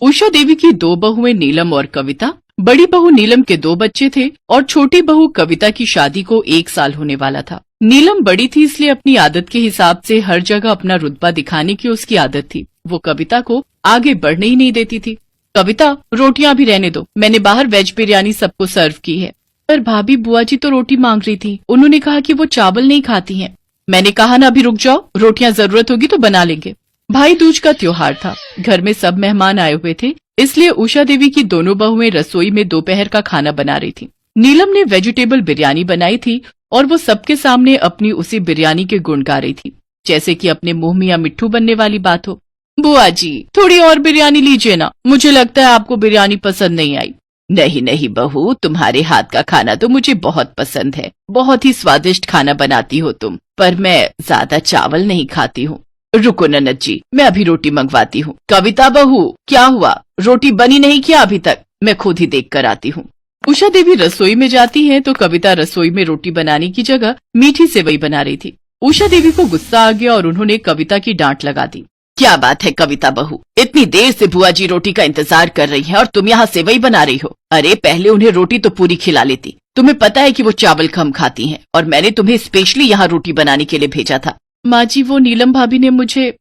उषा देवी की दो बहुएं नीलम और कविता। बड़ी बहू नीलम के दो बच्चे थे और छोटी बहू कविता की शादी को 1 साल होने वाला था। नीलम बड़ी थी इसलिए अपनी आदत के हिसाब से हर जगह अपना रुतबा दिखाने की उसकी आदत थी। वो कविता को आगे बढ़ने ही नहीं देती थी। कविता, रोटियां भी रहने दो, मैंने बाहर वेज बिरयानी सबको सर्व की है। पर भाभी, बुआ जी तो रोटी मांग रही थी, उन्होंने कहा कि वो चावल नहीं खाती हैं। मैंने कहा ना अभी रुक जाओ, रोटियां जरूरत होगी तो बना लेंगे। भाई दूज का त्योहार था, घर में सब मेहमान आए हुए थे, इसलिए उषा देवी की दोनों बहुएं रसोई में दोपहर का खाना बना रही थी। नीलम ने वेजिटेबल बिरयानी बनाई थी और वो सबके सामने अपनी उसी बिरयानी के गुण गा रही थी, जैसे कि अपने मुंह में या मिट्ठू बनने वाली बात हो। बुआ जी, थोड़ी और बिरयानी लीजिए ना, मुझे लगता है आपको बिरयानी पसंद नहीं आई। नहीं नहीं बहू, तुम्हारे हाथ का खाना तो मुझे बहुत पसंद है, बहुत ही स्वादिष्ट खाना बनाती हो तुम, पर मैं ज्यादा चावल नहीं खाती हूँ। रुको ननद जी, मैं अभी रोटी मंगवाती हूँ। कविता बहू, क्या हुआ, रोटी बनी नहीं क्या अभी तक? मैं खुद ही देख कर आती हूँ। उषा देवी रसोई में जाती है तो कविता रसोई में रोटी बनाने की जगह मीठी सेवई बना रही थी। उषा देवी को गुस्सा आ गया और उन्होंने कविता की डांट लगा दी। क्या बात है कविता बहू, इतनी देर से बुआ जी रोटी का इंतजार कर रही है और तुम यहाँ सेवई बना रही हो। अरे पहले उन्हें रोटी तो पूरी खिला लेती, तुम्हें पता है कि वो चावल कम खाती हैं और मैंने तुम्हें स्पेशली यहाँ रोटी बनाने के लिए भेजा था। माँ जी, वो नीलम भाभी ने मुझे।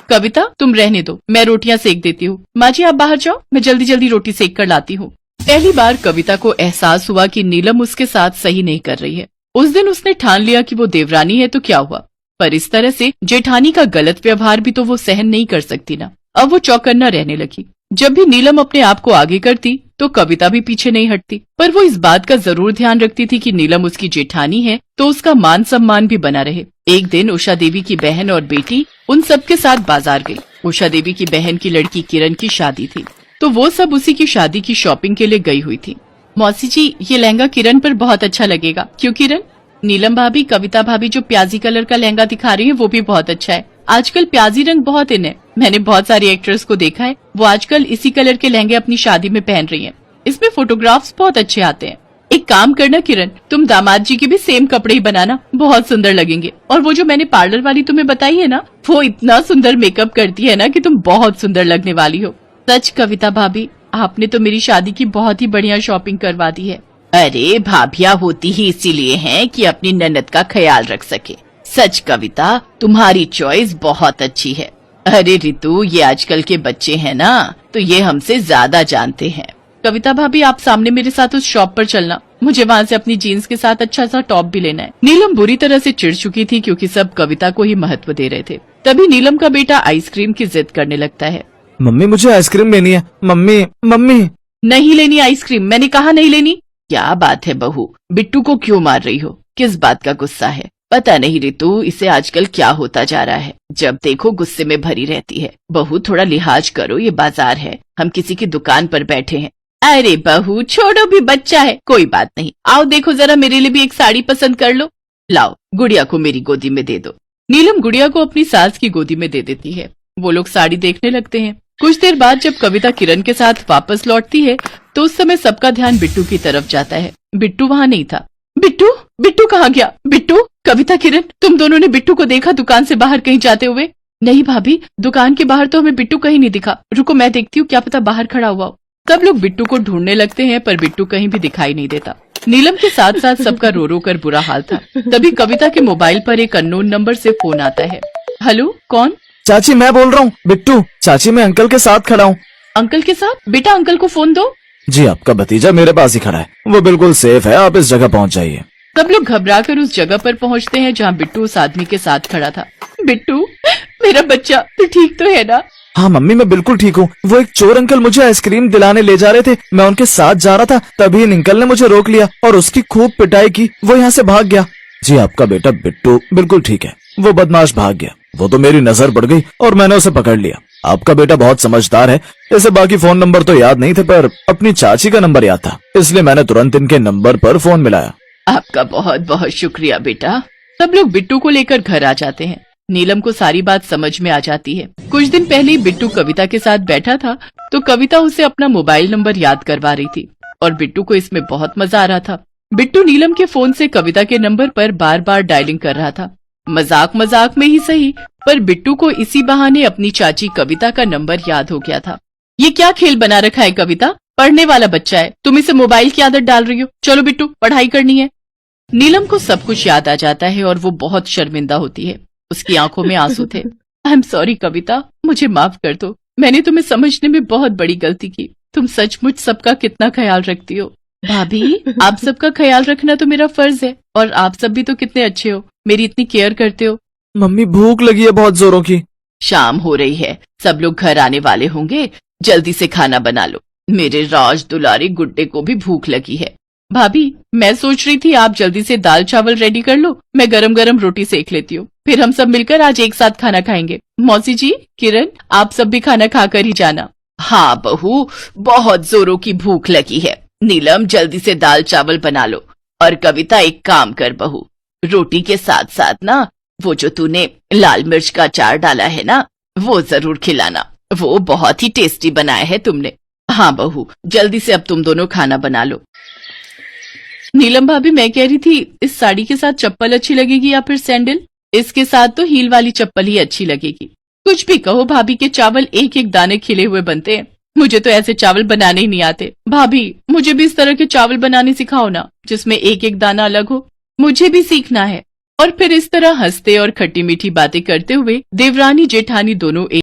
कविता, तुम रहने दो, मैं रोटियां सेक देती हूँ। माँ जी आप बाहर जाओ, मैं जल्दी जल्दी रोटी सेक कर लाती हूँ। पहली बार कविता को एहसास हुआ कि नीलम उसके साथ सही नहीं कर रही है। उस दिन उसने ठान लिया कि वो देवरानी है तो क्या हुआ, पर इस तरह से जेठानी का गलत व्यवहार भी तो वो सहन नहीं कर सकती ना। अब वो चौकन्ना रहने लगी। जब भी नीलम अपने आप को आगे करती तो कविता भी पीछे नहीं हटती, पर वो इस बात का जरूर ध्यान रखती थी कि नीलम उसकी जेठानी है तो उसका मान सम्मान भी बना रहे। एक दिन उषा देवी की बहन और बेटी उन सबके साथ बाजार गई। उषा देवी की बहन की लड़की किरण की शादी थी तो वो सब उसी की शादी की शॉपिंग के लिए गई हुई थी। मौसी जी, ये लहंगा किरण पर बहुत अच्छा लगेगा। क्यों किरण? नीलम भाभी, कविता भाभी जो प्याजी कलर का लहंगा दिखा रही है वो भी बहुत अच्छा है। आजकल प्याजी रंग बहुत इन है, मैंने बहुत सारी एक्ट्रेस को देखा है, वो आजकल इसी कलर के लहंगे अपनी शादी में पहन रही हैं। इसमें फोटोग्राफ्स बहुत अच्छे आते हैं। एक काम करना किरण, तुम दामाद जी के भी सेम कपड़े ही बनाना, बहुत सुंदर लगेंगे। और वो जो मैंने पार्लर वाली तुम्हें बताई है ना, वो इतना सुंदर मेकअप करती है ना कि तुम बहुत सुंदर लगने वाली हो। सच कविता भाभी, आपने तो मेरी शादी की बहुत ही बढ़िया शॉपिंग करवा दी है। अरे भाभियाँ होती ही इसीलिए हैं कि अपनी ननद का ख्याल रख सके। सच कविता, तुम्हारी चॉइस बहुत अच्छी है। अरे रितु, ये आजकल के बच्चे हैं ना, तो ये हमसे ज्यादा जानते हैं। कविता भाभी, आप सामने मेरे साथ उस शॉप पर चलना, मुझे वहाँ से अपनी जीन्स के साथ अच्छा सा टॉप भी लेना है। नीलम बुरी तरह से चिढ़ चुकी थी क्योंकि सब कविता को ही महत्व दे रहे थे। तभी नीलम का बेटा आइसक्रीम की जिद करने लगता है। मम्मी, मुझे आइसक्रीम लेनी है। Mummy mummy. नहीं लेनी आइसक्रीम, मैंने कहा नहीं लेनी। क्या बात है बहू, बिट्टू को क्यों मार रही हो, किस बात का गुस्सा है? पता नहीं रितु, इसे आजकल क्या होता जा रहा है, जब देखो गुस्से में भरी रहती है। बहू थोड़ा लिहाज करो, ये बाजार है, हम किसी की दुकान पर बैठे हैं। अरे बहू छोड़ो, भी बच्चा है, कोई बात नहीं। आओ देखो जरा, मेरे लिए भी एक साड़ी पसंद कर लो। लाओ, गुड़िया को मेरी गोदी में दे दो। नीलम गुड़िया को अपनी सास की गोदी में दे देती है। वो लोग साड़ी देखने लगते हैं। कुछ देर बाद जब कविता किरण के साथ वापस लौटती है तो उस समय सबका ध्यान बिट्टू की तरफ जाता है। बिट्टू वहाँ नहीं था। बिट्टू, बिट्टू कहाँ गया? बिट्टू, कविता, किरण, तुम दोनों ने बिट्टू को देखा दुकान से बाहर कहीं जाते हुए? नहीं भाभी, दुकान के बाहर तो हमें बिट्टू कहीं नहीं दिखा। रुको मैं देखती हूँ, क्या पता बाहर खड़ा हुआ हो। सब लोग बिट्टू को ढूंढने लगते हैं पर बिट्टू कहीं भी दिखाई नहीं देता। नीलम के साथ साथ सबका रो रो कर बुरा हाल था। तभी कविता के मोबाइल पर एक अननोन नंबर से फोन आता है। हेलो, कौन? चाची, मैं बोल रहा हूँ। बिट्टू, चाची मैं अंकल के साथ खड़ा हूँ। अंकल के साथ? बेटा अंकल को फोन दो। जी, आपका भतीजा मेरे पास ही खड़ा है, वो बिल्कुल सेफ है, आप इस जगह पहुँच जाइए। सब लोग घबराकर उस जगह पर पहुँचते हैं जहाँ बिट्टू उस आदमी के साथ खड़ा था। बिट्टू, मेरा बच्चा, तू ठीक तो है ना? हाँ मम्मी, मैं बिल्कुल ठीक हूँ। वो एक चोर अंकल मुझे आइसक्रीम दिलाने ले जा रहे थे, मैं उनके साथ जा रहा था, तभी इन अंकल ने मुझे रोक लिया और उसकी खूब पिटाई की, वो यहाँ से भाग गया। जी, आपका बेटा बिट्टू बिल्कुल ठीक है, वो बदमाश भाग गया, वो तो मेरी नजर पड़ गई और मैंने उसे पकड़ लिया। आपका बेटा बहुत समझदार है, इसे बाकी फोन नंबर तो याद नहीं थे पर अपनी चाची का नंबर याद था, इसलिए मैंने तुरंत इनके नंबर पर फोन मिलाया। आपका बहुत बहुत शुक्रिया बेटा। सब लोग बिट्टू को लेकर घर आ जाते हैं। नीलम को सारी बात समझ में आ जाती है। कुछ दिन पहले बिट्टू कविता के साथ बैठा था तो कविता उसे अपना मोबाइल नंबर याद करवा रही थी और बिट्टू को इसमें बहुत मजा आ रहा था। बिट्टू नीलम के फोन से कविता के नंबर पर बार बार डायलिंग कर रहा था। मजाक मजाक में ही सही, पर बिट्टू को इसी बहाने अपनी चाची कविता का नंबर याद हो गया था। ये क्या खेल बना रखा है कविता, पढ़ने वाला बच्चा है, तुम इसे मोबाइल की आदत डाल रही हो। चलो बिट्टू, पढ़ाई करनी है। नीलम को सब कुछ याद आ जाता है और वो बहुत शर्मिंदा होती है। उसकी आंखों में आंसू थे। आई एम सॉरी कविता, मुझे माफ कर दो, मैंने तुम्हें समझने में बहुत बड़ी गलती की। तुम सचमुच सबका कितना ख्याल रखती हो। भाभी, आप सबका ख्याल रखना तो मेरा फर्ज है, और आप सब भी तो कितने अच्छे हो, मेरी इतनी केयर करते हो। मम्मी भूख लगी है बहुत जोरों की। शाम हो रही है, सब लोग घर आने वाले होंगे, जल्दी से खाना बना लो। मेरे राज दुलारी गुड्डे को भी भूख लगी है। भाभी, मैं सोच रही थी आप जल्दी से दाल चावल रेडी कर लो, मैं गरम गरम रोटी सेक लेती हूँ, फिर हम सब मिलकर आज एक साथ खाना खाएंगे। मौसी जी, किरण, आप सब भी खाना खाकर ही जाना। हाँ बहू, बहुत जोरों की भूख लगी है। नीलम, जल्दी से दाल चावल बना लो। और कविता, एक काम कर बहू, रोटी के साथ साथ ना वो जो तूने लाल मिर्च का अचार डाला है ना, वो जरूर खिलाना, वो बहुत ही टेस्टी बनाया है तुमने। हाँ बहू, जल्दी से अब तुम दोनों खाना बना लो। नीलम भाभी, मैं कह रही थी इस साड़ी के साथ चप्पल अच्छी लगेगी या फिर सैंडल? इसके साथ तो हील वाली चप्पल ही अच्छी लगेगी। कुछ भी कहो भाभी, के चावल एक एक दाने खिले हुए बनते हैं, मुझे तो ऐसे चावल बनाने ही नहीं आते। भाभी, मुझे भी इस तरह के चावल बनाने सिखाओ ना, जिसमें एक एक दाना अलग हो, मुझे भी सीखना है। और फिर इस तरह हंसते और खट्टी मीठी बातें करते हुए देवरानी जेठानी दोनों